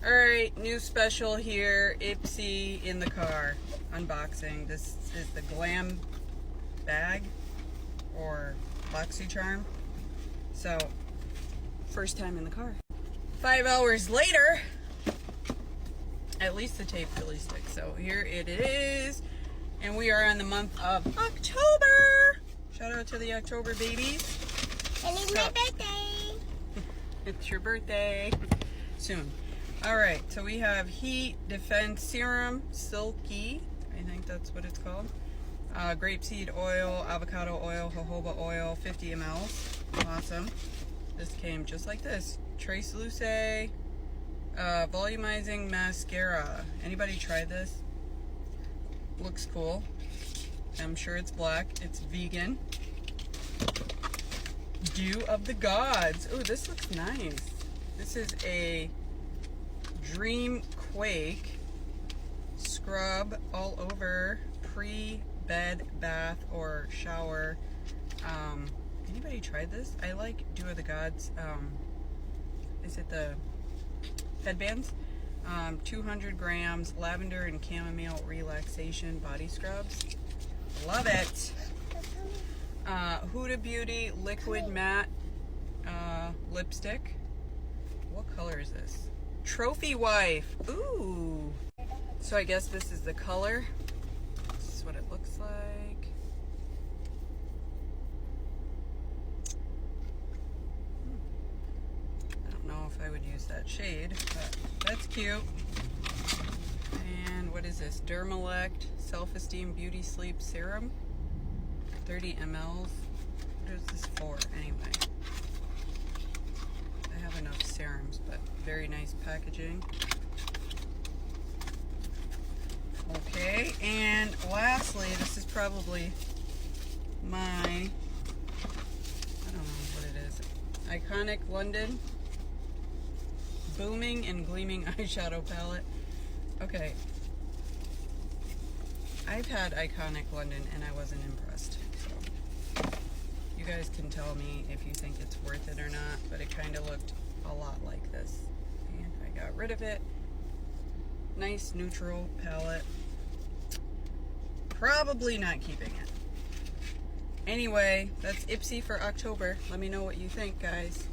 Alright, new special here, Ipsy in the car, unboxing. This is the Glambag or Boxycharm. So, first time in the car. 5 hours later, at least the tape really sticks. So here it is, and we are on the month of October. Shout out to the October babies. And it's my birthday. It's your birthday soon. Alright, so we have Heat Defense Serum, Silky, I think that's what it's called. Grapeseed oil, avocado oil, jojoba oil, 50 ml. Awesome. This came just like this. Trace Luce, volumizing mascara. Anybody tried this? Looks cool. I'm sure it's black. It's vegan. Dew of the Gods. Oh, this looks nice. This is a Dream Quake scrub all over pre-bed, bath, or shower. Anybody tried this? I like Dew of the Gods. Is it the headbands? 200 grams lavender and chamomile relaxation body scrubs. Love it. Huda Beauty liquid matte lipstick. What color is this? Trophy Wife. Ooh. So I guess this is the color. This is what it looks like. I don't know if I would use that shade, but that's cute. And what is this? Dermalect Self-Esteem Beauty Sleep Serum. 30 ml. What is this for anyway? I have enough serums, but very nice packaging. Okay, and lastly, this is probably my, I don't know what it is, Iconic London Booming and Gleaming Eyeshadow Palette. Okay, I've had Iconic London and I wasn't impressed, so you guys can tell me if you think it's worth it or not, but it kind of looked a lot like this, and I got rid of it. Nice neutral palette. Probably not keeping it. Anyway, that's Ipsy for October. Let me know what you think, guys.